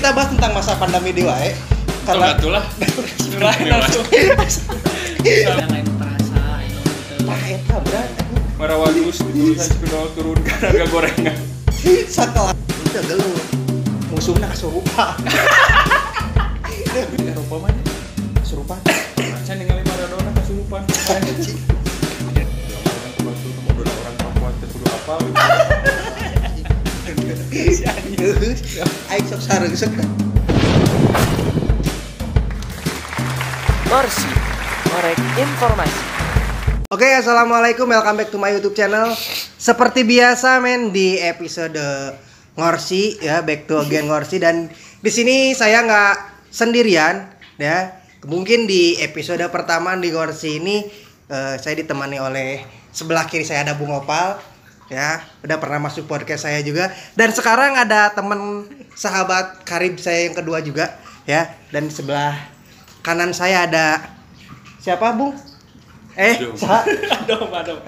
kita bahas tentang masa pandemi di wae. Karena itulah langsung. Yang lain terasa itu. Tah eta berat. Marawadus ditulisan spidol turunkan harga gorengan. Setelah udah gelut. Musuhna kasurupa. Eropa mah Kasurupa. saya ningali Maradona kasurupan. Orang Papua kudu apal. Aing sok sareusek. Ngorsi, ngorek informasi. Oke, assalamualaikum, welcome back to my YouTube channel. Seperti biasa, men, di episode Ngorsi ya, back to again Ngorsi, dan di sini saya nggak sendirian ya. Mungkin di episode pertama di Ngorsi ini saya ditemani oleh sebelah kiri saya ada Bung Opal ya, udah pernah masuk podcast saya juga, dan sekarang ada teman sahabat karib saya yang kedua juga ya, dan sebelah kanan saya ada siapa, Bung?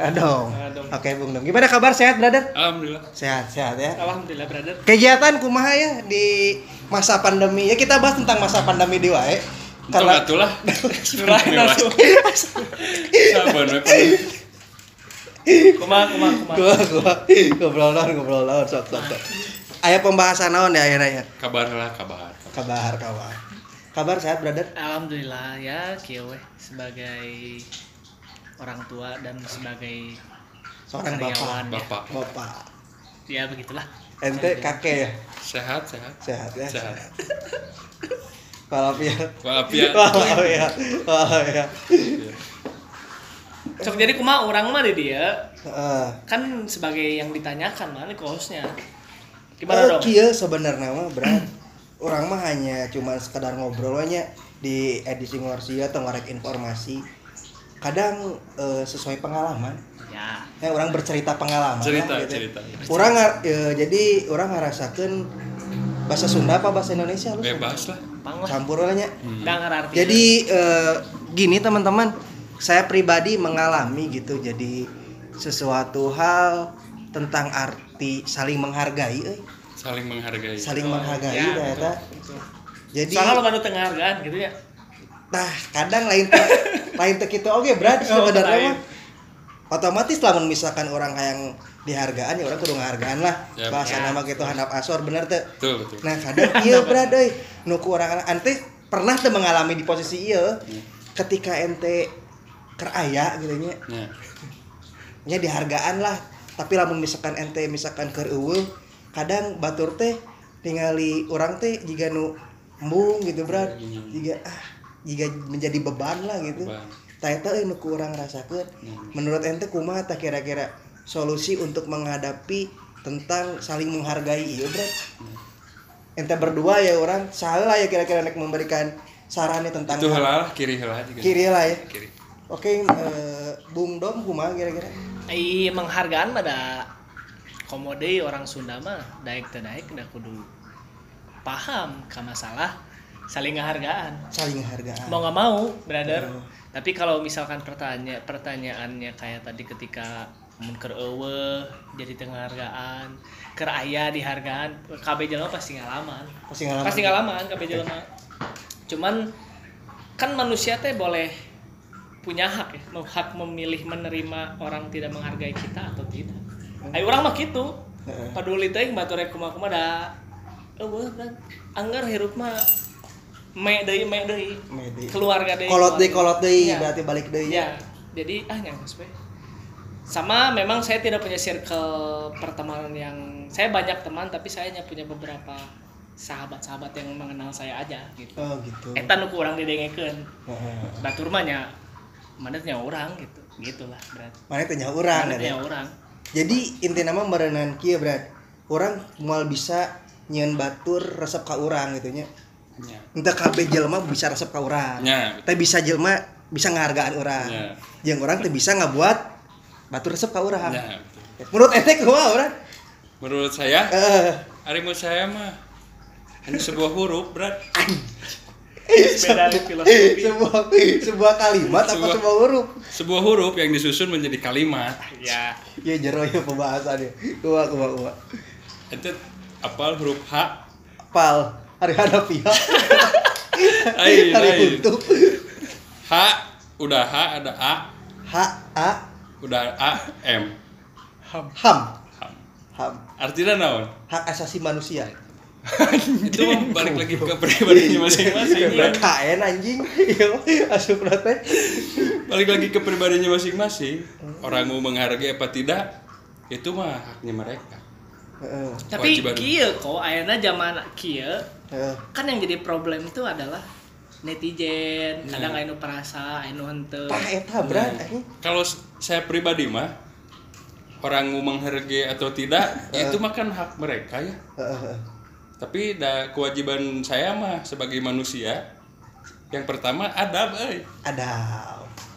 Adong. Oke, Bung Dong. Gimana kabar, sehat, brother? Alhamdulillah. Sehat ya. Alhamdulillah, brother. Kegiatan kumaha ya di masa pandemi? Ya kita bahas tentang masa pandemi di wae. Karena itulah langsung. Sabar we. Kumaha. Ngobrol naon sok. Aya pembahasan naon ya akhirnya ya? Kabar. Kabar sehat, brother? Alhamdulillah ya, kieu we sebagai orang tua dan sebagai Seorang karyawan Bapak. ya begitulah. Ente kakek ya? Sehat. Sehat ya. Sehat. Walafiat. Sok jadi kumaha urang mah di dia Heeh. kan sebagai yang ditanyakan mah nih hostnya. Gimana dong? Kieu sebenarnya mah berat. Orang mah hanya cuma sekedar ngobrol aja di edisi Ngorsi atau ngorek informasi. Kadang sesuai pengalaman. Ya. Orang bercerita pengalaman. Cerita. Orang jadi orang ngerasakeun bahasa Sunda apa bahasa Indonesia lu? Bebas lah. Panglah. Campur nya. Da ngararti. Jadi gini teman-teman, saya pribadi mengalami gitu. Jadi sesuatu hal tentang arti saling menghargai Saling menghargai. ya, eta. Jadi soalnya lo baru tengah hargaan gitu ya. nah kadang lain teh kitu oge berat sebenarnya mah. Otomatis lamun misalkan orang yang dihargaan ya orang kudu ngahargaan lah. Yep. Bahasa nama gitu handap asor bener teh. Betul. Nah kadang ieu berat euy nu ku urang ante pernah teh mengalami di posisi ieu ketika ente keur aya gitu nya. Ya. Nya dihargaan lah. Tapi lamun misalkan ente keur eueuh kadang batur teh ningali orang teh jiga nu embung gitu berat. Jiga menjadi beban lah gitu. Tah eta nu ku urang rasakeun. Menurut ente kumaha tah kira-kira solusi untuk menghadapi tentang saling menghargai ieu berat? Ente berdua ya orang salah ya kira-kira nek memberikan sarannya tentang Itu heula kiri heula juga. Kiri lah ya. Kiri. Oke, Bung Dom kumaha kira-kira? Menghargaan pada komode orang Sunda mah daek teu daek da kudu paham ka masalah saling ngehargaan. Mau nggak mau, brother. Tapi kalau misalkan pertanyaannya kayak tadi ketika mun keur eueuh jadi teu ngahargaan, keur aya dihargaan, kabeh jelema pasti ngalaman. Pasti ngalaman kabeh jelema. Cuman kan manusia teh boleh punya hak ya, hak memilih menerima orang tidak menghargai kita atau tidak. Ayo orang mah kitu. Paduli teh batur kumaha da eueuh kan anggar hirup mah me deui. Keluarga deui. Kolot deui ya. Berarti balik deui. Ya. Jadi nyangkos we. Sama memang saya tidak punya circle pertemanan yang saya banyak teman tapi saya hanya punya beberapa sahabat-sahabat yang mengenal saya aja gitu. Oh gitu. Eta nu urang didengekeun. Batur mah nya mana nya urang gitu. Gitulah berarti. Mana teh nya urang nya urang. Jadi inti nama merenang kieu berat. Orang moal bisa nyieun batur resep ka urang gitu nya. Ya. Entah kabeh jelema bisa resep ka urang. Ya. Teh bisa jelema bisa ngahargaan urang. Ya. Jeung urang teh bisa ngabuat batur resep ka urang. Ya. Menurut ente kumaha urang? Menurut saya, ari menurut saya mah hanya sebuah huruf, berat. Beda filosofi. sebuah kalimat apa sebuah huruf? Sebuah huruf yang disusun menjadi kalimat. Ya. Ya jero ya pembahasannya. Kumaha. Itu apal huruf H. Apal. Hari hadapiah. Ai, Hari lain. untuk. H udah H ada A, H A udah A M. HAM. Ham. HAM. Artinya naon? Hak asasi manusia. Itu mah balik lagi ke pribadinya masing-masing. Bro. KN anjing. Iya, asup teh. Balik lagi ke pribadinya masing-masing. Orang mau menghargai apa tidak, itu mah haknya mereka. Heeh. Tapi Kewajiban. kieu kok ayeuna zaman kieu Heeh. kan yang jadi problem itu adalah netizen, kadang anu perasa, anu henteu. Tah eta bran anjing. Kalau saya pribadi mah orang mau menghargai atau tidak, itu mah kan hak mereka ya. Heeh. Tapi kewajiban saya mah sebagai manusia, yang pertama adab, Ada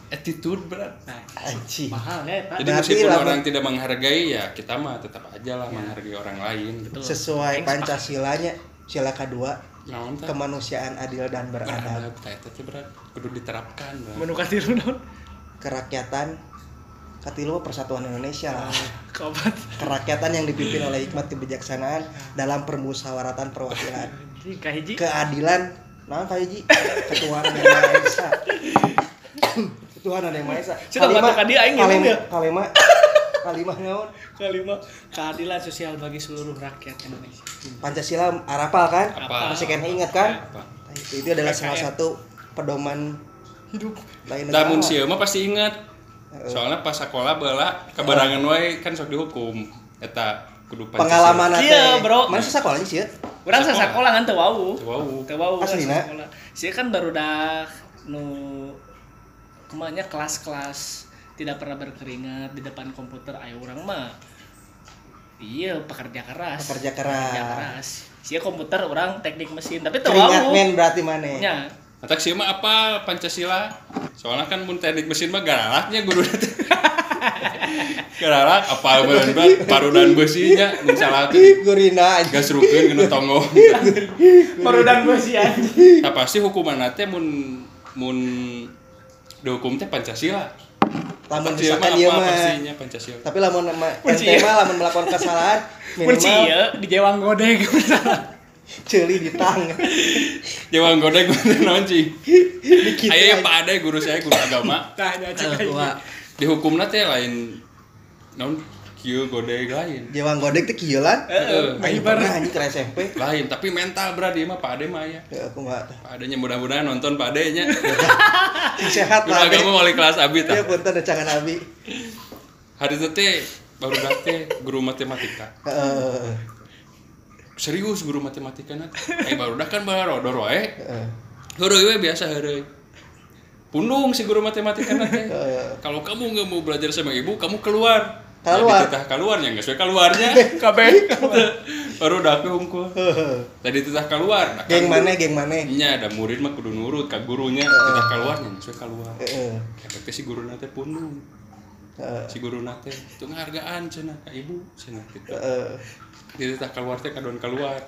attitude berat. Nah, anjing. mahal ya, Pak. Jadi Berarti meskipun lamun- orang tidak menghargai ya kita mah tetap aja lah menghargai orang lain. Gitu. Sesuai Pancasilanya, sila kedua, Naon tah? kemanusiaan adil dan beradab, Beradab, eta teh berat kudu diterapkan. Berat. Menu katilu naon? kerakyatan, katilu persatuan Indonesia lah. Kobat. Kerakyatan yang dipimpin oleh hikmat kebijaksanaan dalam permusyawaratan perwakilan, Anjing kahiji. keadilan, nah kahiji, ketuhanan yang maha esa, ketuhanan yang maha esa. Sudah batuk ka dia, aing ngomong ya. Kalimah naon? Kalimat keadilan sosial bagi seluruh rakyat Indonesia. Pancasila arapal kan? Apal. Masih kena ingat kan? Apa? Nah, itu adalah salah satu pedoman hidup lain Damun negara. sieun mah pasti ingat. Soalnya pas sekolah baheula kabarangan wae kan sok dihukum. Eta kudu Pancasila. Pengalaman Iya, bro. Mana sih sekolahnya sih? Urang sasakola ngan teu wau. Wow. Teu wau Aslina? sasakola. Sia kan baru dah nu kemanya kelas-kelas tidak pernah berkeringat di depan komputer aya urang mah. Iya, pekerja keras. Pekerja keras. Sia komputer orang teknik mesin, tapi teu Keringat wau. men berarti mana? Nya. Atak sieun mah apa Pancasila? Soalnya kan mun teknik mesin mah galaknya guru teh. Galak apa beun berat parudan beusinya mun salah teh Gurina aja. gasrukeun kena tonggong. Perudan besi anjing. Nah, pasti hukumanna teh mun dihukum teh Pancasila. Lamun Pancasila misalkan ieu mah. pastinya Pancasila. Tapi lamun ente mah lamun melakukan kesalahan Kunci minimal ya di Jewang Godeg. ceuli di tang. Jawang godeg naon cing. Dikit. Aya Pak Ade guru saya guru agama. Tanya cek Tua. Dihukumna teh lain naon kieu godeg lain. Jewang godeg teh kieu lan. Heeh. Aing pernah anjing ke SMP. Lain tapi mental berat dia mah Pak Ade mah ya. Ya aku enggak. Pak Ade nya mudah-mudahan nonton Pak Ade nya. Sing sehat Guru lah. agama wali kelas abi Dia tah. punten da cangan abi. Hari itu teh baru teh guru matematika. Heeh. Serius guru matematika nanti. Baru kan barodor wae. Heeh. Heureuy we biasa heureuy. Pundung si guru matematika nanti. Heeh. Kalau kamu nggak mau belajar sama ibu, kamu keluar. Keluar. Tadi titah keluar ya nggak sesuai keluarnya. kabeh. Baru udah hungkul. Tadi titah keluar. Nah, Geng mana? Nya ada murid mah kudu nurut ka gurunya. Titah keluarnya nggak sesuai keluar. Heeh. Efeknya si guru nate pundung. Si guru nate itu penghargaan cenah ka ibu cenah gitu. Heeh. Jadi titah keluar teh kadon keluar.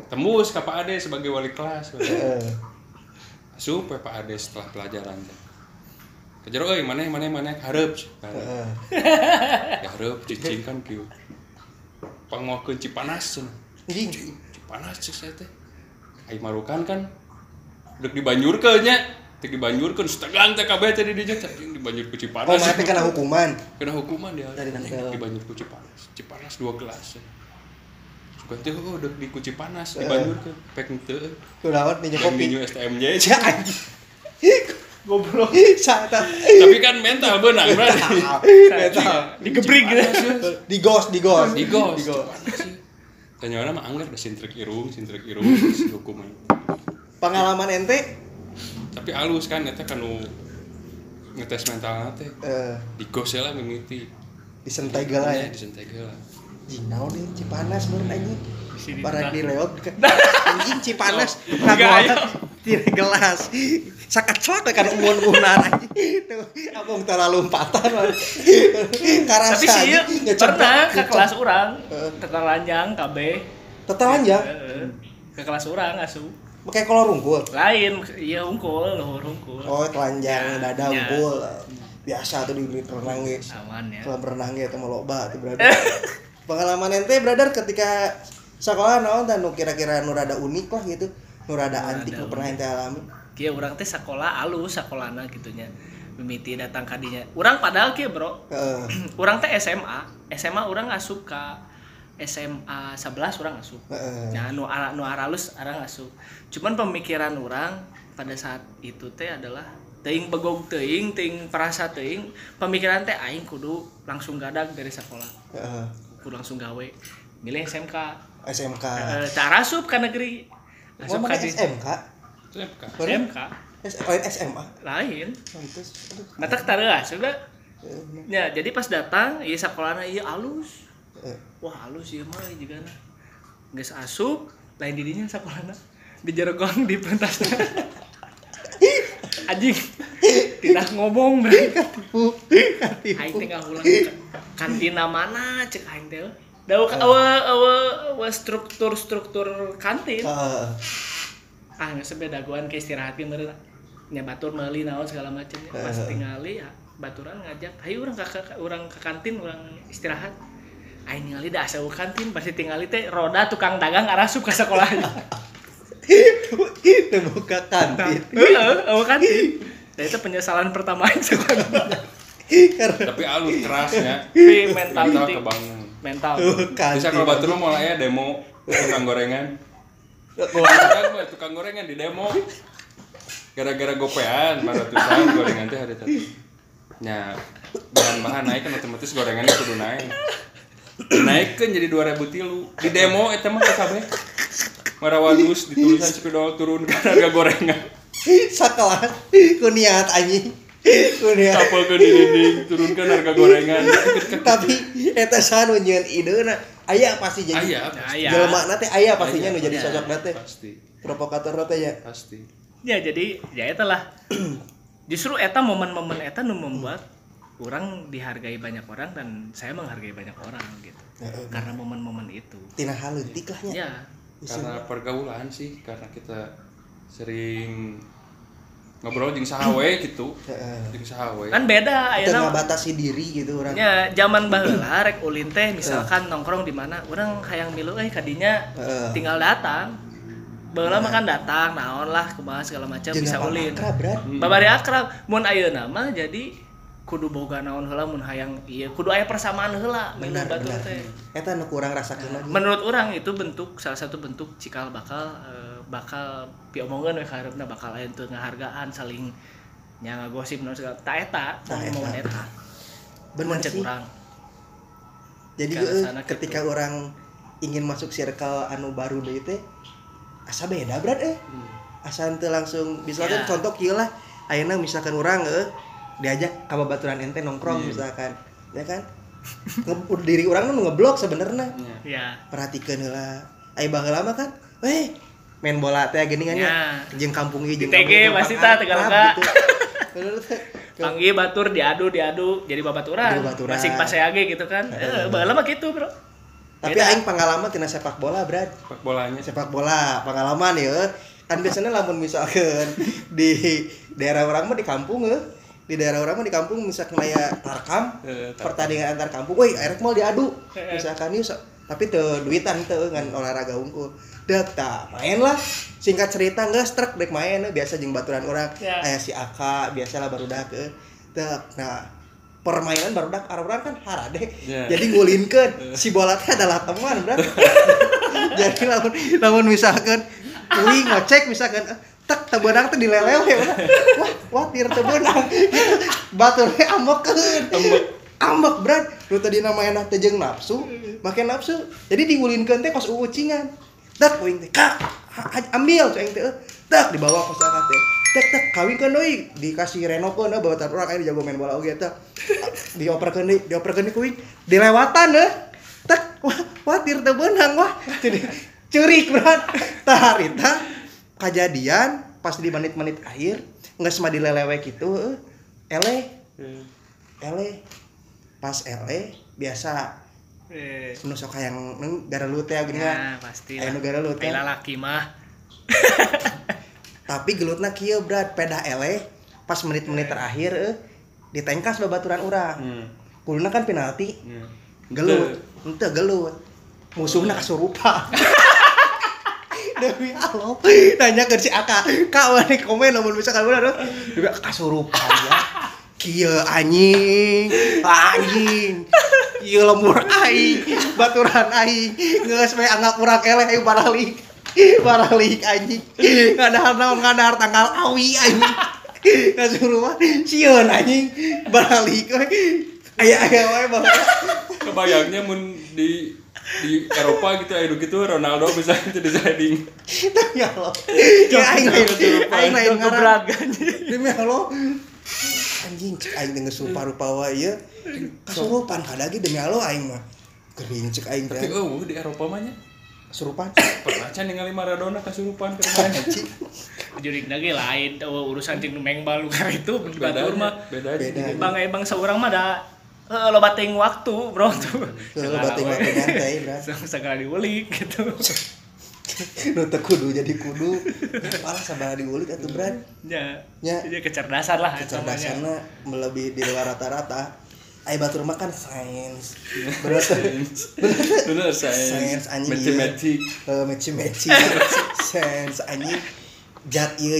Tembus ka Pak Ade sebagai wali kelas. Heeh. Asup we Pak Ade setelah pelajaran teh. Kejar euy maneh hareup. Heeh. Ya hareup cicing kan kieu. Pangokeun Cipanas cenah. Anjing. Cipanas cek saya teh. Ai marukan kan deuk dibanjurkeun nya. Teu dibanjurkeun setegang teh kabeh teh di dieu teh dibanjur ku Cipanas. Oh, mana teh kena hukuman. Kena hukuman dia. Dari nantel. Dibanjur ku Cipanas. Cipanas 2 gelas. Sugan teh deuk di ku Cipanas dibanjurkeun. Pek teu. Kunaon minyak kopi. Minyu STMJ. Ja anjing. Goblok. Sata. Tapi kan mental beunang berarti. Mental. Digebrik gitu. Digos. Digos. Cipanas. Tanyana mah anggar da sintrek irung si hukuman. Pengalaman ente Tapi halus kan eta kanu ngetes mental teh. Digos lah mimiti. disentai geula ya. Disentai geula. Anjing naon deui Cipanas meureun anjing. Sini Barang tentang. di leot anjing Cipanas Enggak, ayo. tire gelas. Sakat-sakat kan umur-umuran anjing. Tuh, abang terlalu lompatan. Karasa. Tapi sih ieu pernah ke kelas urang, tetelanjang KB. Tetelanjang. Heeh. Ke kelas urang asup. Pakai kolor unggul. Lain, iya unggul, luhur unggul. Oh, telanjang Ya, dada ya. unggul. Biasa tuh di renang ge. Aman ya. Kalau berenang ge eta mah loba tuh brother. Pengalaman ente brother ketika Sakola naon tah nu kira-kira nu rada unik lah gitu. Nu rada antik nu pernah ente alami. Kieu urang teh sakola alus sakolana kitu nya. Mimiti datang ka dinya. Urang padahal kieu, Bro. Urang teh SMA urang asup ka SMA 11 urang asup. Nah, nu aralus arang asup. Cuman pemikiran urang pada saat itu teh adalah teuing begog teuing perasa teuing pemikiran teh aing kudu langsung gadag dari sekolah. Kudu langsung gawe. Milih SMK. Cara asup ka negeri. Asup ka di SMK. SMA. Lain. Matak tarea sudah. Ya, jadi pas datang ieu sakolana ieu alus. Wah, alus ieu mah jigana. Geus asup lain di dinya sakolana. Di Jerogong di pentasna. Anjing. Tidak ngomong beuh. Katipu. Aing teh ngahulang kantina mana cek aing teh. Da awa struktur kantin. Geus bedagoan ke istirahat ge meureun. Nya batur meuli naon segala macam ya. Pas tingali ya, baturan ngajak, "Hayu urang ka kantin, urang istirahat." Aing ningali da asa kantin, pasti tingali teh roda tukang dagang arasup ka sakolahnya. Itu buka kantin. Heeh, kantin. Dan itu penyesalan pertama aing sekolah. Tapi alus kerasnya. Tapi mentality kebangun. mental. Bisa kalau batur mah mulai demo tukang gorengan. Tukang gorengan di demo. Gara-gara gopean 400-an gorengan teh hari tadi. Nya bahan-bahan naik kan otomatis gorengannya kudu naik. Naikkeun jadi 2003 di demo eta mah kabeh. Marawanus ditulisan spidol turunkan harga gorengan. Sakelas ku niat anjing. Ku niat. Kapalkeun di dinding turunkan harga gorengan. Tapi eta saha nu nyieun ideuna. Aya pasti jadi. Aya. Jelema teh aya pastinya nu jadi sosokna teh. Pasti. Provokator teh ya. Pasti. Ya jadi ya etalah. Justru eta momen-momen eta nu membuat orang dihargai banyak orang dan saya menghargai banyak orang gitu. Karena momen-momen itu. Tina haleutik lah nya. Ya. Karena pergaulan sih, karena kita sering ngobrol jeung saha we gitu. Jeung saha we. Kan beda Kita ayeuna. ngabatasi diri gitu orang. Ya, zaman baheula rek ulin teh misalkan nongkrong di mana, urang hayang milu kadinya tinggal datang. Baheula mah kan datang, naon lah kumaha segala macam bisa ulin. Babari akrab, mun ayeuna mah jadi kudu boga naon heula mun hayang ieu kudu aya persamaan heula Benar. batur teh. Eta nu kurang rasakeun lagi. Menurut orang itu salah satu bentuk cikal bakal piomongkeun we ka hareupna bakal aya teu ngahargaan saling nya ngagosip naon segala. Ta eta momen eta. Bener sih. Urang. Jadi ketika orang ingin masuk circle anu baru deui teh asa beda berat asa teu langsung misalkan contoh kieu lah ayeuna misalkan urang diajak ka babaturan ente nongkrong misalkan ya kan diri urang nu ngeblok sebenarnya. Iya. Perhatikeun heula aya baheula mah kan main bola teh geuning nya jeung kampung ieu jeung TG pasti tah Tegalga. Bener teh. Panggil batur diadu jadi babaturan. Masing paseage gitu kan. Baheula mah kitu, Bro. Tapi aing pengalaman tina sepak bola, Brad. Sepak bola, pengalaman ya. Kan biasanya lamun misalkan di daerah orang mah di kampung di daerah orang mah di kampung misalkan aya tarkam, pertandingan antar kampung, woi arek moal diadu. Misalkan ieu tapi teu duitan teu ngan olahraga unggul. Dek tah main lah. Singkat cerita geus trek dek main biasa jeung baturan urang. Aya si Aka biasalah barudak dek. Nah, permainan barudak orang kan harade. Jadi ngulinkeun si bola teh adalah teman, Bro. Jadi lamun misalkan kuing ngecek misalkan tek teu beunang teh dilelewe. Wah, tir teu beunang. Batur teh ambekkeun. Ambek, Bro. Nu tadina maenna teh jeung nafsu, make nafsu. Jadi diulinkeun teh kos ucingan. Tek kuing teh, "Kak, ambil cing teh." Tek dibawa kos Aka teh. Tek kawinkeun deui, dikasih renokeun bawatan urang aya jago main bola oge teh. Dioperkeun deui kuing, dilewatan Tek, wah tir teu beunang wah. Ceurik, Bro. Tah harita kajadian pas di menit-menit akhir geus mah dilelewe kitu ele pas biasa nu sok hayang garelut teh gini kan pasti aya nu garelut teh lalaki mah tapi gelutna kieu Brad peda ele pas menit-menit terakhir ditengkas babaturan urang kuluna kan penalti gelut henteu gelut musuhna kasurupan. Demi Allah, nanya ke si Aka, Kak mana komen namun misalkan bener, dia kasurupan ya. Kieu anjing, kieu lembur aing, baturan aing, geus we anggap urang keleh aing baralik anjing. Ngadahar naon ngadahar tanggal awi anjing. Kasurupan sieun anjing, baralik we. Aya wae bae. Kebayangnya mun di Eropa gitu aya gitu Ronaldo bisa itu di sliding. Ya Allah. Ya aing lain gebragan. Demi Allah. Anjing cek aing dengan rupa-rupa wae ieu. Kasurupan kadagi demi Allah aing mah. Gering cek aing teh. Tapi di Eropa mah nya Kasurupan. pernah can ningali Maradona kasurupan ke mana anjing. Jurik lagi lain urusan jeung mengbal lu itu di batur mah. Beda. Bang saurang mah da loba teuing waktu, bro tuh. Loba teuing waktu nyantai, Bro. Segala diulik gitu. Nu teu kudu jadi kudu. Apalah sabaraha diulik atuh, Bro. Ya. Ya. Jadi kecerdasan lah Kecerdasanna melebihi di luar rata-rata. Ai batur mah kan sains. Bener sains anjing. Matematik. Sains anjing. Jat ieu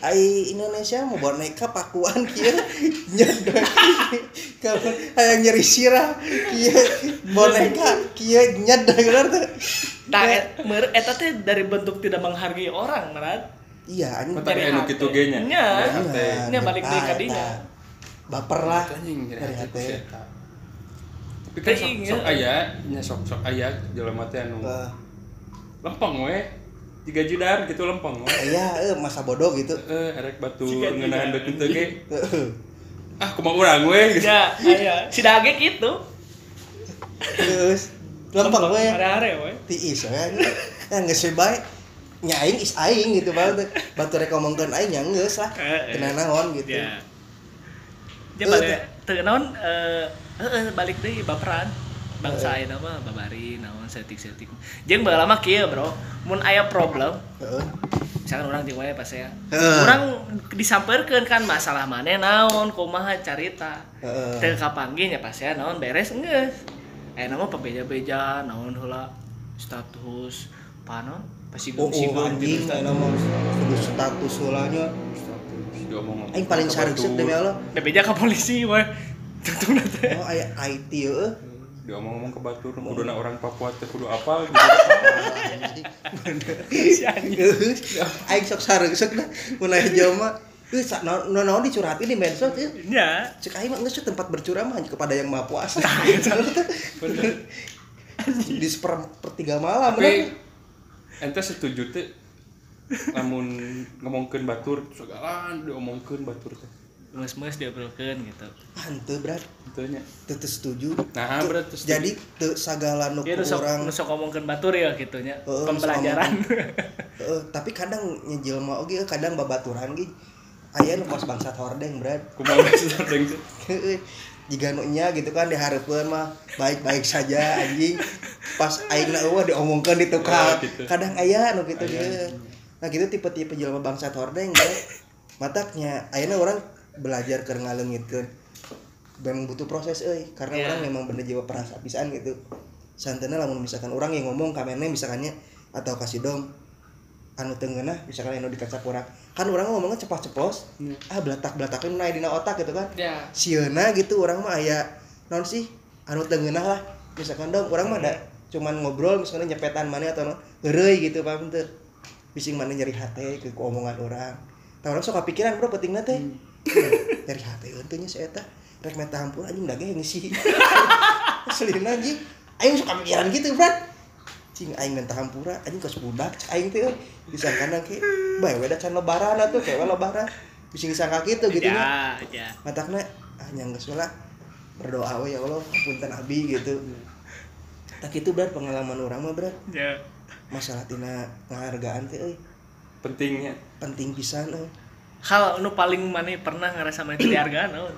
ai Indonesia mau boneka pakuan kieu nyedot. Kalau hayang nyeri sirah kieu boneka kieu nyedot bener teh. Nah, eta teh dari bentuk tidak menghargai orang, Marat. Iya, anjing Tapi anu kitu ge nya. Nya balik deui ka dinya. Baper lah Anjing dari hati. Tapi kan sok aya nya sok aya jelema teh anu lempeng we 3 judar gitu lempeng we. Iya, masa bodoh gitu. Erek batu ngeunahan deuk teu ge. Kumaha urang we gitu. Ya, aya. Si dage gitu. Terus lempeng we. Are-are we. Tiis we. Geus we bae. Nya aing is aing gitu banget. Batu rek ngomongkeun aing nya geus lah. Teu naon gitu. Ya. Dia balik teu naon balik deui baperan. Bangsa ayeuna mah babari naon setik-setik. Jeung baheula mah kieu, Bro. Mun aya problem, misalkan urang jeung wae pas ya. Urang disampeurkeun kan masalah maneh naon, kumaha carita. Teu kapanggih nya pas ya naon beres geus. Ayeuna mah pabeja-beja naon heula status panon pasigeuh-sigeuh anjing ayeuna mah kudu status heula nya. Aing paling sareuseuh demi Allah. Bebeja ka polisi we. Tentuna teh. Oh aya IT heueuh. Diomong-omong ke batur kuduna orang Papua teh kudu apal gitu. Si anjing. Aing sok sareuseuh dah mun aya jelema naon dicurhatin di medsos ieu. Nya. Cek aing mah geus tempat bercurah mah kepada yang Maha Kuasa. Bener. Di sepertiga malam Tapi ente setuju teh lamun ngomongkeun batur segala diomongkeun batur teh. Mes-mes diobrolkeun gitu. Henteu berat Kitu nya. teu setuju. Nah, berat terus. Jadi teu sagala nu urang Nu sok ngomongkeun batur ya kitu nya. Pembelajaran. Tapi kadang nyejelma oge kadang babaturan ge aya nu pos bangsat hordeng berat. Kumaha maksud hordeng teh? Jika nu nya gitu kan dihareupeun mah baik-baik saja anjing. Pas aingna eueuh diomongkeun di tukang. Gitu. Kadang aya nu kitu ge. Nah gitu tipe-tipe jelema bangsat hordeng berat. Mataknya ayeuna urang belajar keur ngaleungitkeun. Memang butuh proses karena orang memang bener jiwa perasa pisan gitu. Santeuna lamun misalkan orang yang ngomong ka meneh misalkannya atau kasih dong anu teu ngeunah misalkan anu dikacap urang. Kan urang ngomongnya ceplos-ceplos. Blatak-blatakeun naik dina otak gitu kan. Ya. Sieuna gitu urang mah aya naon sih anu teu ngeunah lah. Misalkan dong urang mah da cuman ngobrol misalkan nyepetan maneh atau heureuy gitu paham teu. Bising maneh nyeri hate ke omongan urang. Tah urang sok kapikiran bro pentingna teh. Nyeri hate euy si eta. Rek meta hampur anjing da ge ngisi. Selina anjing. Aing suka pikiran gitu, Bro. Cing aing menta hampura anjing kos budak cek aing teh disangkana ke bae we da can lebaran atuh kayak lebaran. Bising sangka kitu gitu nya. Ya. Matakna nya geus lah berdoa we ya Allah punten abi gitu. Tak kitu Bro pengalaman urang mah Bro. Ya. Masalah tina ngahargaan teh euy. Pentingnya. Penting pisan Hal nu paling maneh pernah ngarasa maneh dihargaan naon?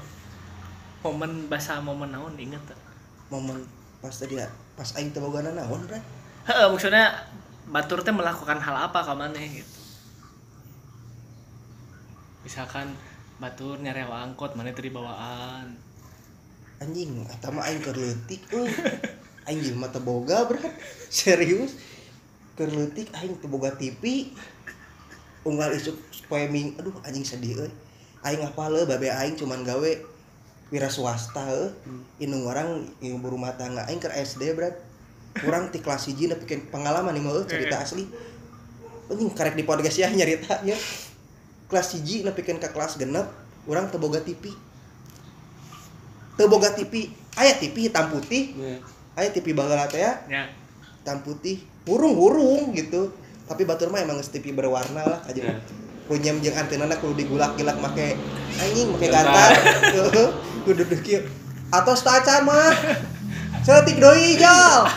Momen naon inget teh? Momen pas tadi pas aing teh bogana naon Bro? Heeh, maksudnya batur teh melakukan hal apa ka maneh gitu. Misalkan batur nyarewa angkot maneh teu dibawaan. Anjing eta mah aing keur leutik aing jelema teu boga berat. Serius. Keur leutik aing teu boga TV. Unggal isuk poe ming, aduh anjing sedih euy. Aing hafal babe aing cuman gawe wira swasta inung orang ibu rumah tangga aing keur SD berat. Urang ti kelas 1 nepikeun pengalaman ieu mah cerita asli. Anjing karek di podcast ya nyarita nya. Kelas 1 nepikeun ka kelas 6 urang teu boga TV. Teu boga TV. Aya TV hitam putih. Aya TV baheula teh ya. Hitam putih. Hurung gitu. Tapi batur mah emang TV berwarna lah aja. Kunyem jeung antenana kudu digulak-gilak make anjing make gantar. Kudu kieu. Atos teu acan mah. Seutik deui jal.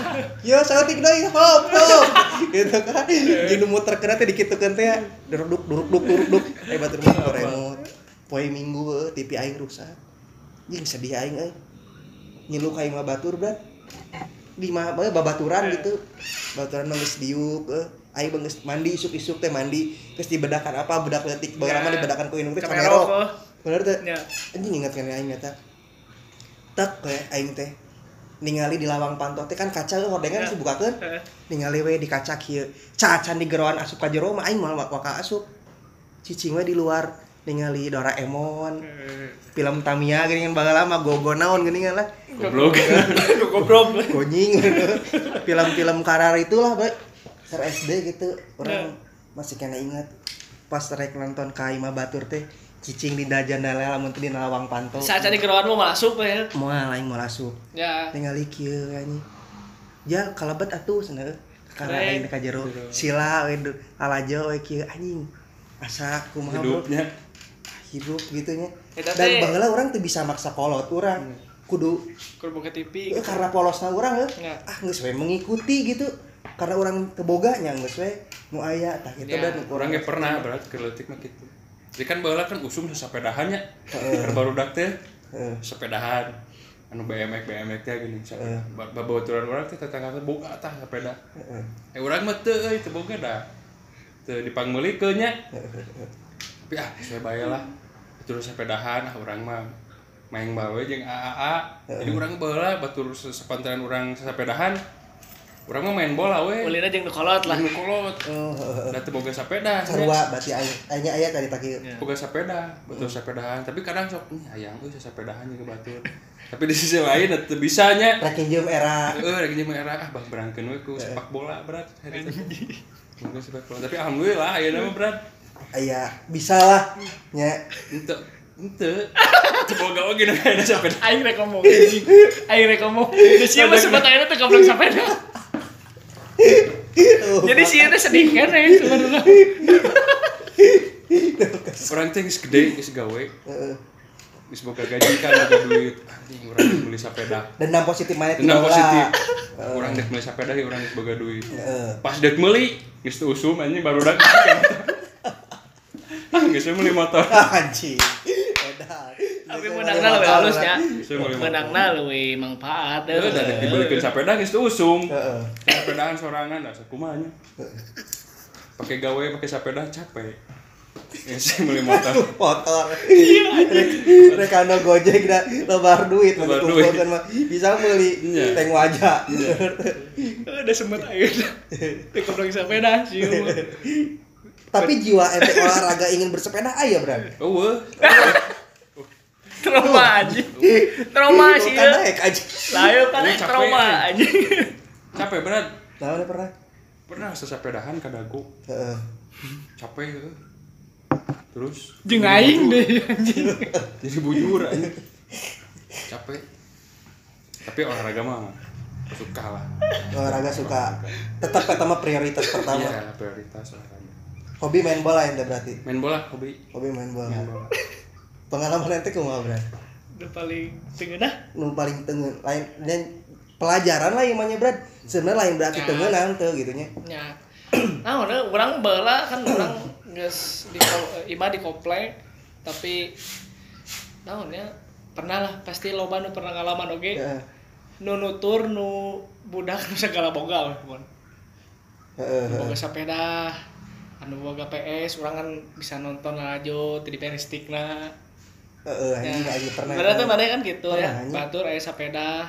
Yo seutik deui hop. Gitu kan. Jeung muter kena teh dikitukeun teh duruk. Batur mah remote. Poe Minggu TV aing rusak. Jeung sedih aing euy. Ngilu ka imah batur berat. Di mah babaturan gitu. Baturan mah geus diuk aing geus mandi isuk-isuk teh mandi geus dibedakan apa bedak leutik bae lama dibedakan ku indung teh kamera. Bener teh. Anjing inget kan aing eta. Tak we aing teh ningali di lawang panto teh kan kaca hordengan geus dibukakeun. Ningali we di kaca kieu. Cacan di geroan asup ka jero mah aing moal waka asup. Cicing we di luar ningali Doraemon. Film Tamiya geuningan baheula mah gogo naon geuningan lah. Goblok. Gonying. Film-film karar itulah bae. Ser SD gitu. Orang masih kena ingat pas rek nonton ka imah batur teh cicing di jandala lamun teh di lawang panto. Saat di geroan mau masuk ya. Moal aing mau asup. Ya. Ningali kieu anjing. Ya kalebet atuh cenah. Karena aing ka jero. Sila we alajo we kieu anjing. Asa kumaha hidupnya. Hidup gitu nya. Dan baheula urang teu bisa maksa kolot urang. Kudu buka TV. Karena polosna urang geus we mengikuti gitu. Karena orang teboga nya geus we nu aya tah kitu dan urang ge pernah berat keur leutik mah kitu. Jadi kan baheula kan usum sapedahan nya. Keur barudak teh sepedahan. Anu BMX teh gini. Babaturan urang teh tetangga boga tah sepeda. Urang mah teu euy teu boga da. Teu dipangmeulikeun nya. Tapi saya bayalah. Terus sepedahan urang mah main bawe jeung AAA. Jadi urang baheula batur sepantaran urang sapedahan. Urang mah main bola we. Ulina jeung nu kolot lah. Nu kolot. Da teu boga sapeda. Sarua berarti aya aya tadi pakai boga sapeda, batur sepedahan. Tapi kadang sok hayang euy sapedahan jeung batur. Tapi di sisi lain teu bisa nya. Rek jeung era. Rek jeung era bang berangkeun we ku sepak bola berat hari itu. Mungkin sepak bola. Tapi alhamdulillah ayeuna mah berat. Aya bisa lah nya. Ente boga oge na ada sapeda. Aing rek ngomong. Geus ieu mah sebat ayeuna teh goblok sapeda. Jadi sih itu sedih kan ya sebenarnya. Orang teh geus gede geus gawe. Geus boga gaji kan boga duit. Anjing urang beli sepeda. Dendam positif mana tidak positif. Urang dek meuli sepeda ge urang geus boga duit. Pas dek meuli geus teu usum anjing barudak. Geus meuli motor. Anjing. Tapi menangna leuwih halus nya. Menangna leuwih manfaat. Heeh, da dek dibelikeun sepeda geus teu usum. Sepedaan sorangan da sakumaha nya. Pake gawe pake sepeda capek. Geus meuli motor. Rek anu Gojek da lebar duit kumpulkeun mah bisa meuli teng wajah. Ada sempat ayeuna. Teu goblok sepeda sih. Tapi jiwa ente olahraga ingin bersepeda aya berarti. Eueuh. Trauma anjing. Trauma sih. Kan naik aja. Lah kan trauma anjing. Capek berat. Tahu pernah? Pernah sesepedahan ka dagu. Heeh. Capek terus jeung aing deh anjing. Jadi bujur anjing. Capek. Tapi olahraga mah suka lah. Olahraga suka. Tetap kata mah prioritas pertama. Iya, prioritas olahraga. Hobi main bola ente berarti. Main bola hobi. Hobi main bola. Pengalaman ente kumaha berarti? Udah paling tengeunah. Nu paling tengen lain dan pelajaran lah imanya berat. Sebenarnya lain berarti tengeunah teu gitu nya. Nya. Nah, urang baheula kan urang geus di imah di komplek tapi naon ya pernah lah pasti loba nu pernah ngalaman oge. Nu nutur nu budak nu segala boga we mun. Boga sepeda, anu boga PS, urang kan bisa nonton radio di peristikna. Anjing pernah. Berarti mana kan gitu ya. Batur aya sepeda.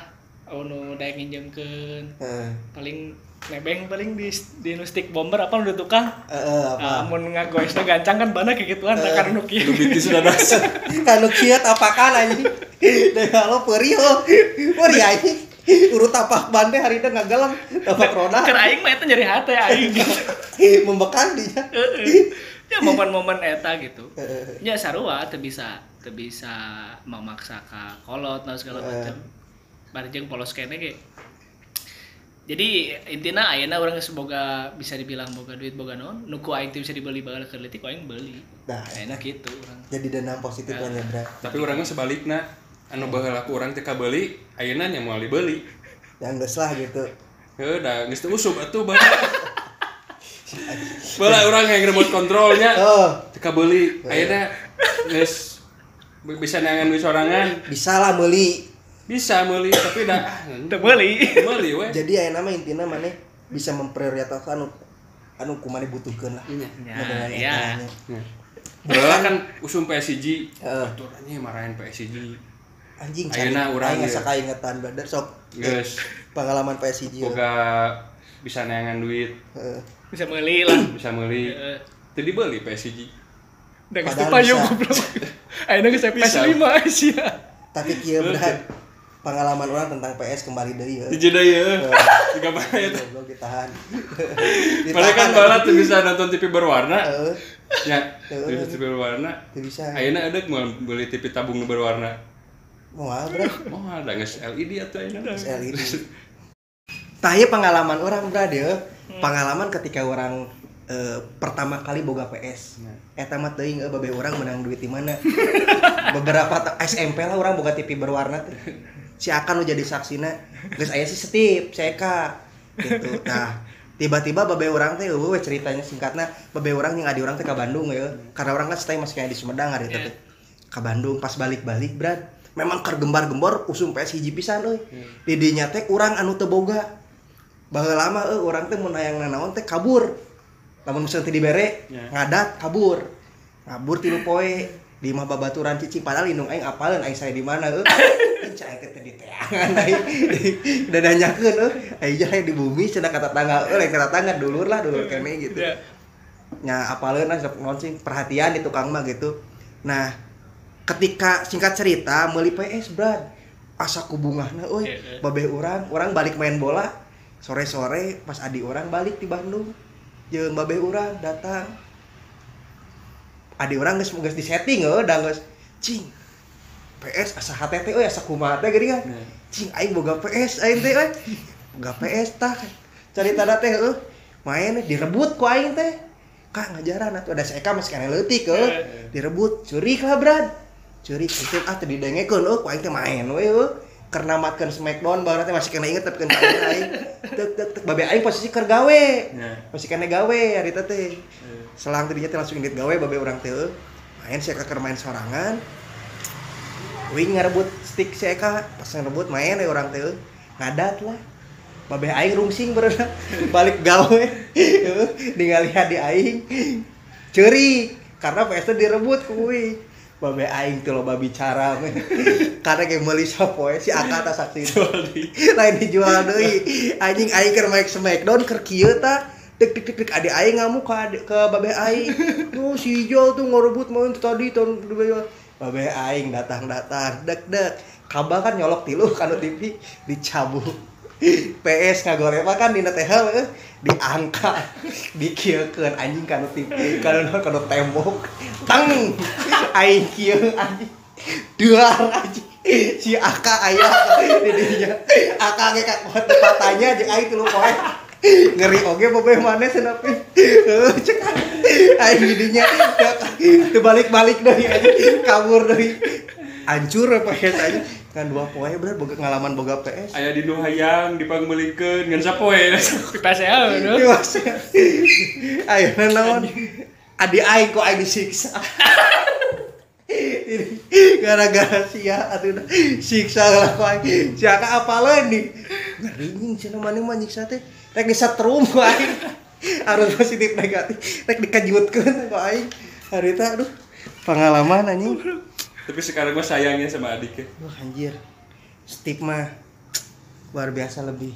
nu daek nginjemkeun. Heeh. Paling nebeng paling di nu stick bomber apa nu tukang. Apa? Mun ngagoesna gancang kan bana kayak gituan kan nu kieu. Lebih sudah dasar. Kanu kieu tapakan anjing. Da halo peuri peuri anjing. Urut tapak ban teh harita ngagelang tapak roda. Keur aing mah eta nyeri hate aing. Membekan dinya. Ya momen-momen eta gitu. Ya sarua teu bisa memaksa ka kolot dan segala macam. Bari jeung polos kene ge. Jadi intina ayeuna urang geus boga bisa dibilang boga duit boga naon, nu ku aing teh bisa dibeli bagal keur leutik ku aing beli. Nah, Ayeuna kitu urang. jadi dana positif kan ya, Bra. Tapi orangnya sebaliknya. Anu baheula ku urang teh kabeli, ayeuna nya moal dibeli. Yang geus lah gitu. Heuh, da geus teu usub atuh bae. Bala urang yang remote controlnya. Teu kabeli. Ayeuna geus bisa nangan duit sorangan. Bisa lah meuli. Bisa meuli tapi dah Teu meuli. meuli we. Jadi ayeuna mah intina maneh bisa memprioritaskan anu kumaneh butuhkeun lah. Iya. Dengan Ya. etanya. Bala kan usum PSG. Heeh. Aturannya marahin PSG. Anjing Ayeuna urang aing ieu. asa kaingetan bader sok. Geus Pengalaman PSG. boga bisa nangan duit, Heeh. Bisa meuli lah. bisa meuli. Heeh. Teu dibeli PSG. Da geus Padahal teu payung bisa. goblok. Ayeuna geus Bisa. PS5 sia. Tapi kieu berat pengalaman orang tentang PS kembali deui ya. Di jeda ye. Tiga bahaya teh. Goblok ditahan. Padahal kan bala tuh bisa nonton TV berwarna. Heeh. Ya, bisa TV berwarna. Teu bisa. Ayeuna ada mau beli TV tabung nu berwarna. Moal bro. Mau ada geus LED atuh ayeuna. LED. Tah ieu pengalaman orang bro dia. Pengalaman ketika orang pertama kali boga PS. Eta mah teuing babe urang menang duit di mana. Beberapa SMP lah orang boga TV berwarna teh. Si Akan nu jadi saksina. Geus aya si Steve, si Eka gitu. Nah, tiba-tiba babe urang teh we ceritanya singkatna babe urang jeung adi urang teh ka Bandung ya. Karena urang kan stay masih kayak di Sumedang hari teh. Ka Bandung pas balik-balik brad. Memang keur gembar-gembor usum PS hiji pisan euy. Di dinya teh urang anu teu boga. Baheula lama urang teh mun hayang nanaon teh kabur. Lamun misalnya teu dibere, ngadat kabur. Kabur 3 poe di imah babaturan cicing padahal indung aing apaleun aing saya di mana cai teh di teangan aing. Da nanyakeun aing jahe di bumi cenah kata tangga lain kata tangga dulur kene gitu. Nya apaleun lah naon sing perhatian di tukang mah gitu. Nah, ketika singkat cerita meuli PS brad asa kubungahna euy babeh urang balik main bola sore-sore pas adi urang balik di Bandung jeung babeh urang datang adi urang geus di setting da geus cing PS asa HTT euy asa kumaha teh geuning cing aing boga PS aing teh euy boga PS tah carita teh main direbut ku aing teh Kak ngajaran atuh ada Eka masih kana leutik direbut curik lah brad curik itu teh didengekeun ku aing teh main we karena matkeun Smackdown baru teh masih kena inget tapi kan aing tek babe aing posisi keur gawe masih kena gawe hari teh selang tadinya teh langsung indit gawe babe urang teh main si Eka keur main sorangan wing ngarebut stick si Eka pas ngarebut main urang teh ngadat lah babe aing rungsing berenang balik gawe ningali hadi aing ceuri karena PS teh direbut kuwi babe aing teh loba bicara karena ge meuli sapoe si Aka teh saksi lain dijual deui anjing aing keur main Smackdown keur kieu tah dek ade aing ngamuk ke babe aing tuh si Hijau tuh ngorebut main tadi tahun babe aing datang dek kabel kan nyolok tilu kanu TV dicabut PS ngagore mah kan dina teh diangkat dikieukeun anjing kanu TV kanu tembok tang aing kieu anjing duar anjing si Aka aya di dinya Aka ge kakuat patanya jeung aing 3 poe ngeri oge babeh maneh cenah pi cek aing di dinya teu balik-balik deui anjing kabur deui hancur PS anjing kan 2 poe bener boga ngalaman boga PS Aya di nu hayang dipangmelikeun ngan sapoe. PS no. Ayeuna naon? Adi aing kok aing disiksa. Gara-gara sia atuh siksa lah kok aing. Sia ka apaleun di. Ngering cenah maneh mah nyiksa teh. Rek disetrum kok aing. Harus positif negatif. Rek dikejutkeun kok aing. Harita aduh pengalaman anjing. Tapi sekarang mah sayangnya sama adiknya. Wah anjir. Steve mah luar biasa lebih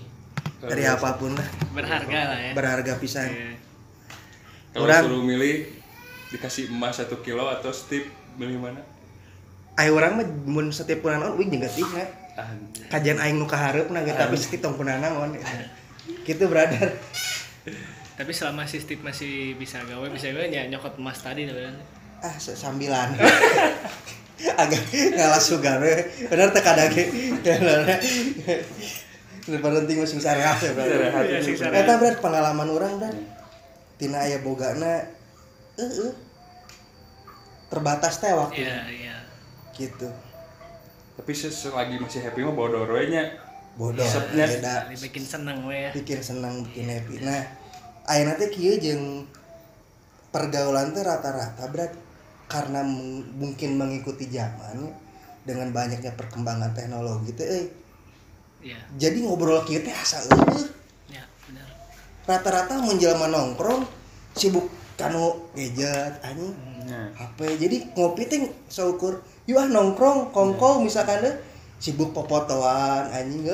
dari apapun lah. Berharga lah ya. Berharga pisan. Iya. Kalau Orang- suruh milih dikasih emas 1 kilo atau stip milih mana? Ayo orang mah mun setiap punan on wing jeung geutingna. Anjir. Kajian aing nu kahareupna gitu tapi setiap tong punan naon. Gitu brother. Tapi selama si Steve masih bisa gawe nyokot emas tadi kan. Ah sambilan. Agak ngalah sugar we. Bener teh kada ge. Berhenti musim sarehat ya brother. Iya, sing sarehat. Eta brother pengalaman urang brother. Tina aya bogana terbatas teh waktu. Iya. Gitu. Tapi selagi masih happy mah bodoh we nya. Bodoh. Hisapnya. Beda. Bikin seneng we ya. Bikin senang, bikin happy. Nah, ayeuna teh kieu jeung pergaulan teh rata-rata berat karena mungkin mengikuti zaman dengan banyaknya perkembangan teknologi teh Iya. jadi ngobrol kieu teh asa Ya, benar. rata-rata menjelma nongkrong sibuk kanu gadget anjing Nya. HP. Jadi ngopi teh saukur yuk nongkrong kongko misalkan deh sibuk popotoan anjing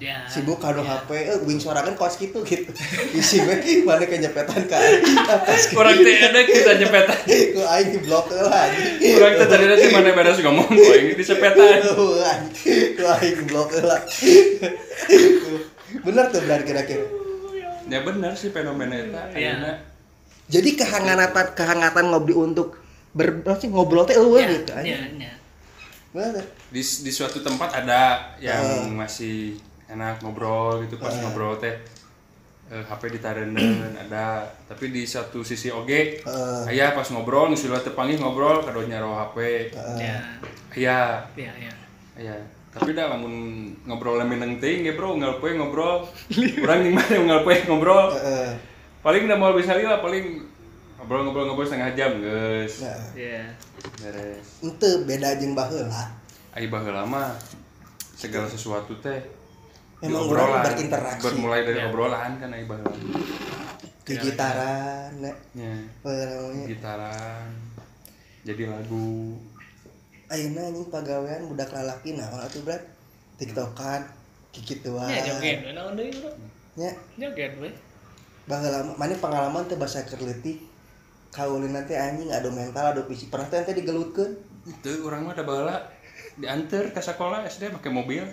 Ya. sibuk kado ya. HP wing sorangan kos gitu isi we mana kenyepetan ka Kurang teh ada kita nyepetan. ku aing di blok lah anjing Kurang teh tadi nanti mana beres ngomong kok ini disepetan. ku aing di blok lah bener tuh benar kira-kira. Ya benar sih fenomena eta Iya. ayeuna. Jadi kehangatan ngobrol untuk ngobrol teh eueuh Ya, gitu ya, anjing. ya. Bener. Di suatu tempat ada yang masih enak ngobrol gitu pas ngobrol teh HP ditareundeun ada, tapi di satu sisi oge aya pas ngobrol geus lewat tepanggih ngobrol kado nyaro HP. Ya. Aya, Ya. aya. Tapi dah lamun ngobrol lemeneng teuing ge bro, unggal poe ngobrol. Urang di mana unggal poe ngobrol. Paling da moal bisa lah paling ngobrol setengah jam geus. Ya. Beres. Ente beda jeung baheula. Ai baheula mah segala sesuatu teh Memang di obrolan, orang berinteraksi. bermulai dari Ya. obrolan kan ai baheula. Gitaran, Nya, namanya. gitaran. Jadi lagu. Ayeuna anjing pagawean budak lalaki naon atuh brat? TikTokan kikituan. Ya joget we naon deui bro? Nya, Joget we. baheula mah pengalaman teh basa kerleutik. Kaulina teh anjing adu mental adu fisik. Pernah teh digelutkeun Itu orang mah da baheula diantar ke sekolah SD pakai mobil.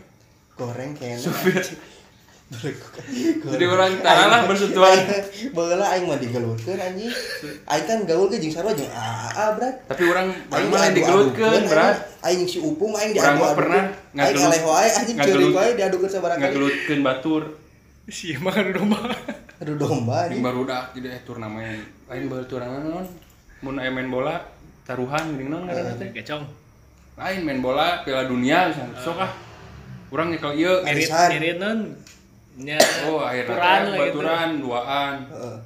goreng kena. Supir. Jadi orang taralah bersentuhan. Baheula aing mah digelutkeun anjing. Aing kan gaul ge jeung sarua jeung AA brat. Tapi orang Aing mah digelutkeun, Brat. Aing si Upung aing Urang mah diadu-adu. pernah Aing aleh wae anjing ceurik wae diadukeun sabaraha kali. Ngagelutkeun batur. Si makan domba. Aduh domba Yang anjing. barudak jadi turnamen. Aing baru turnamen naon? Mun aya main bola taruhan geuning naon ngaranna teh? Gacong. Lain main bola Piala Dunia misalnya. Sok ah. Urang nyekel ieu. Arisan. Irit non. Nya. Oh, akhirnya Baturan teh lah gitu. baturan duaan. Heeh.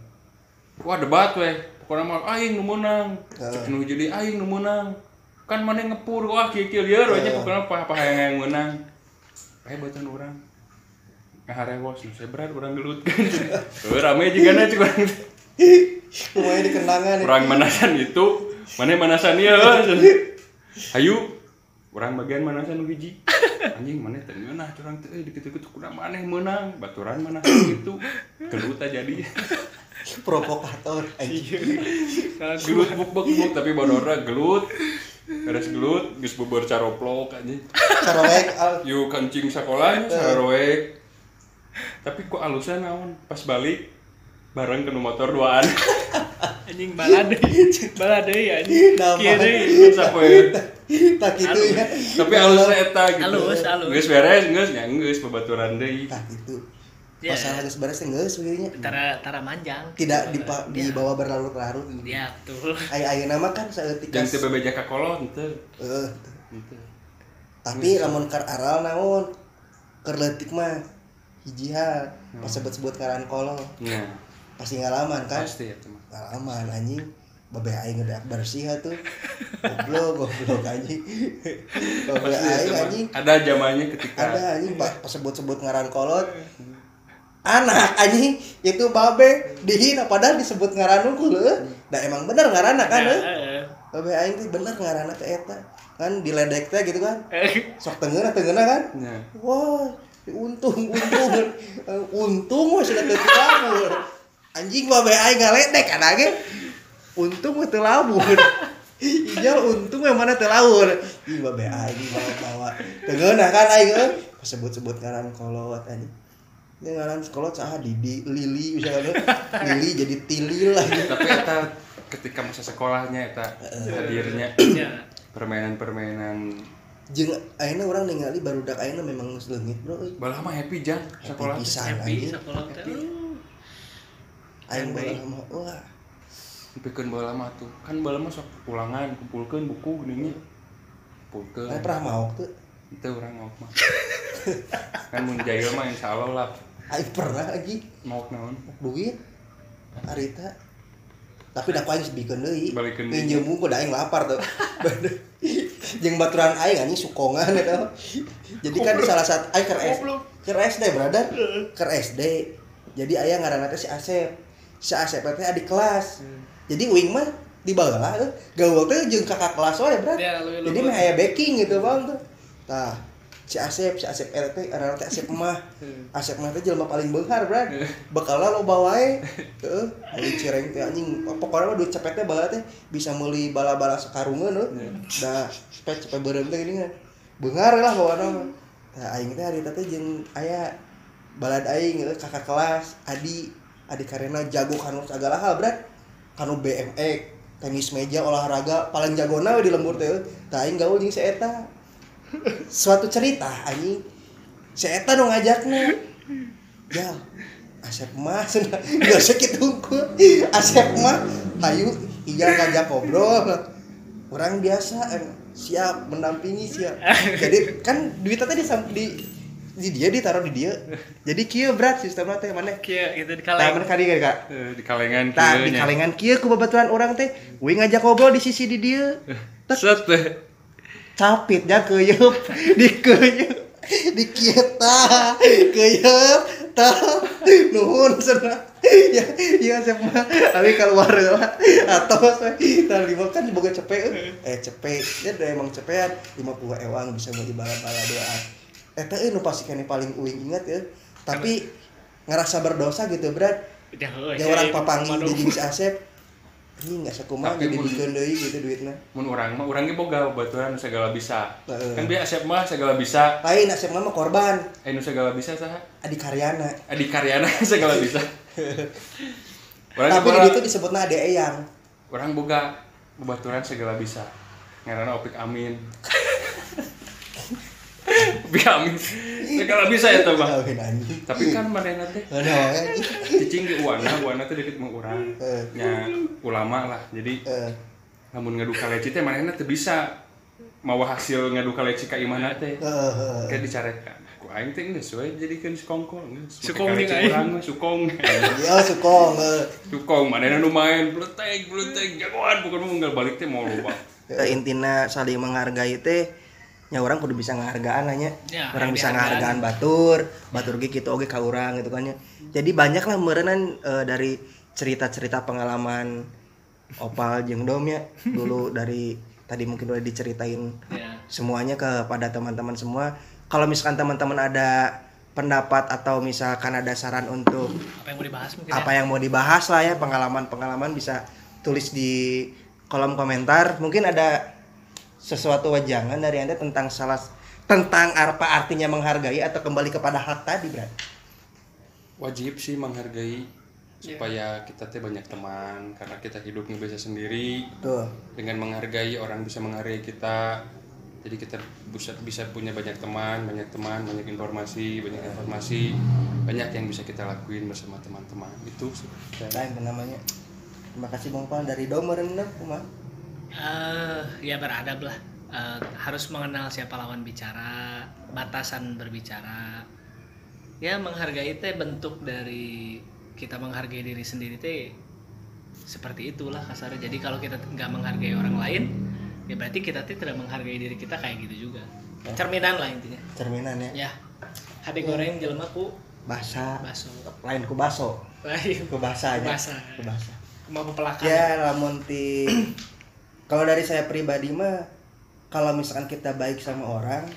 Wah, debat weh. Pokona mah aing nu meunang. Cek nu jadi aing nu meunang. Kan maneh ngepur wah kieu-kieu lieur we nya pokona paha yang meunang. Baturan urang. Ngaharewos nu sebrat urang gelutkeun. Rame jigana cik urang. Lumayan dikenangan. Urang manasan itu, maneh manasan ieu. Hayu, urang bagian manasan nu hiji. Anjing maneh teh ngeunah urang teh dikit-dikit kudu maneh meunang, baturan manasan itu. Gelut aja jadi. Provokator anjing. Gelut buk tapi bodorna gelut. Beres gelut geus beubeur caroplok anjing. Saroek Yu kancing sakolahnya saroek. Tapi kok alusan naon pas balik bareng kena motor duaan. Anjing balade. Balade ya anjing. Nama. Kieu deui. Sapoe. tak gitu ya. Tapi alusnya eta gitu. Alus. Geus beres geus nya geus babaturan deui. Tak gitu. Ya. Masalah geus beres teh geus we nya. Tara manjang. Tidak dibawa berlarut-larut. Ya, betul. Ayeuna mah kan saeutik Jangan teu bebeja ka kolot henteu. Heeh. Henteu. Tapi lamun keur aral naon? Keur leutik mah hiji hal pas sebut-sebut ngaran kolot. Nya, Pasti ngalaman kan? pasti eta mah. Ngalaman anjing. Babeh aing ngedak bersih atuh. Goblok anjing. Babeh Pasti aing eta mah. anjing. Ada zamannya ketika Ada anjing pas sebut-sebut ngaran kolot. Anak anjing itu babe dihina padahal disebut ngaran unggul da emang bener ngaranna kan babe aing teh bener ngaranna teh eta kan diledek teh gitu kan sok tengeuna kan nya. wah untung wah sudah teu labur anjing babe aing ngaledek kana ge untung teu labur ijal untung yang mana teu laur ih babe aing bawa tegeunah kan aing sebut-sebut ngaran kolot anjing ini ngaran kolot saha Didi Lili misalnya Lili jadi Tili lah tapi eta ketika masa sekolahnya eta hadirnya permainan jeung ayeuna urang ningali barudak ayeuna memang geus leungit bro balah mah happy jang sekolah happy sekolah teh aing balah mah wah dipikeun balah mah tuh kan balah mah sok ulangan kumpulkeun buku geuning nya kumpulkeun pernah maok teu itu urang maok mah kan mun jahil mah insyaallah lah aing pernah lagi maok naon duit harita tapi da aing sebikeun deui balikeun pinjem buku da aing lapar tuh jeung baturan aing anjing sukongan eta jadi kan di salah satu aing keur SD brother keur SD jadi aya ngaranna teh si Asep teh adik kelas jadi uing mah di baheula gaul teh jeung kakak kelas wae bro jadi mah aya backing gitu bang tuh tah si Asep RT aranna teh Asep mah teh jelema paling beunghar bro bekalna loba wae heeh meuli cireng teh anjing pokona mah duit cepet teh baheula teh bisa meuli bala-bala sakarungeun da cepet beureum teh geuning beunghar lah bawana mah tah aing teh harita teh jeung aya balad aing kakak kelas adik karena jago kanu segala hal bro kanu BMX tenis meja olahraga paling jagona we di lembur teh tah aing gaul jeung si eta suatu cerita anjing si eta nu ngajakna ya Asep mah cenah geus sakitu unggul Asep mah hayu ijal ngajak ngobrol urang biasa siap mendampingi siap jadi kan duitnya teh di dia ditaruh di dia jadi kieu berat sistemna teh maneh kieu gitu di kaleng mana kali Kak di kalengan tah di kalengan kieu ku babaturan urang teh we ngajak ngobrol di sisi di dia set teh capit nya keuyeub di keuyeub di kieu tah keuyeub tah nuhun cenah ya semua abi keluar atos tah lima kan boga cepe cepe ya emang cepean 50 ewang bisa mau dibala-bala doa eta nu pasti kene paling uing ingat ya tapi ngerasa berdosa gitu berat ya orang papangi jadi bisa Asep ini nggak sakumaha jadi bikin deui gitu duitna mun urang mah urang ge boga baturan segala bisa kan bieu Asep mah segala bisa lain Asep mah korban nu segala bisa saha adikaryana segala bisa tapi di itu disebutna ade eyang urang boga baturan segala bisa ngaranna Opik Amin Amin segala bisa ya tuh bang tapi kan manehna teh cicing di uana teh deket mah urang nya ulama lah jadi namun ngadu kaleci teh manehna teu bisa mawa hasil ngadu kaleci ka imahna teh kayak dicaretkan ku aing teh geus we jadikeun sekongkol sukong ning aing sukong ya sukong manehna nu main bletek jagoan bukan munggal balik teh mau lupa intina saling menghargai teh nya orang kudu bisa ngahargaan nya orang bisa ngahargaan batur ge kitu oge ka urang gitu kan nya jadi banyak lah meureunnan dari cerita-cerita pengalaman Opal jeung Dom ya dulu dari tadi mungkin udah diceritain semuanya kepada teman-teman semua kalau misalkan teman-teman ada pendapat atau misalkan ada saran untuk apa yang mau dibahas lah ya pengalaman bisa tulis di kolom komentar mungkin ada sesuatu wajangan dari Anda tentang apa artinya menghargai atau kembali kepada hak tadi, Bro. Wajib sih menghargai supaya kita teh banyak teman karena kita hidupnya bisa sendiri. Betul. Dengan menghargai orang bisa menghargai kita. Jadi kita bisa punya banyak teman, banyak informasi, banyak yang bisa kita lakuin bersama teman-teman. Itu sih. Lain namanya. Terima kasih Bang Pan dari Domer bener, Kumah. Ya beradab lah. Harus mengenal siapa lawan bicara, batasan berbicara. Ya menghargai teh bentuk dari kita menghargai diri sendiri teh seperti itulah kasarnya. Jadi kalau kita nggak menghargai orang lain, ya berarti kita teh tidak menghargai diri kita kayak gitu juga. Cerminan lah intinya. Cerminan ya. Ya. Hade goreng jelema ku baso. Lain ku baso. Lain ku basanya. Ku basa. Mau pepelakan. Ya lamun ti kalau dari saya pribadi mah kalau misalkan kita baik sama orang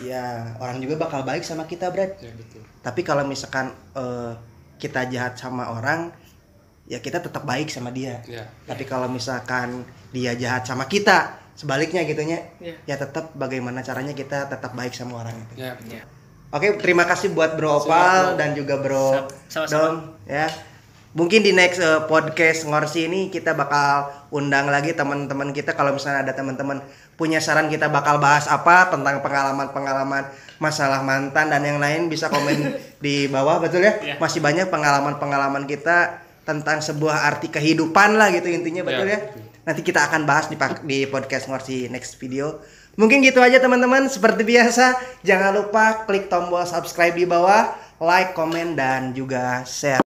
ya orang juga bakal baik sama kita, Brad. Ya betul. Tapi kalau misalkan kita jahat sama orang, ya kita tetap baik sama dia. Ya. Tapi kalau misalkan dia jahat sama kita, sebaliknya gitunya, ya tetap bagaimana caranya kita tetap baik sama orang itu. Ya betul. Oke, terima kasih buat Bro Opal dan juga Bro Sama-sama. Dom ya. Mungkin di next podcast Ngorsi ini kita bakal undang lagi teman-teman kita. Kalau misalnya ada teman-teman punya saran kita bakal bahas apa tentang pengalaman-pengalaman masalah mantan dan yang lain, bisa komen di bawah, betul ya? Yeah. Masih banyak pengalaman-pengalaman kita tentang sebuah arti kehidupan lah gitu intinya, betul ya? Nanti kita akan bahas di podcast Ngorsi next video. Mungkin gitu aja teman-teman. Seperti biasa, jangan lupa klik tombol subscribe di bawah, like, komen, dan juga share.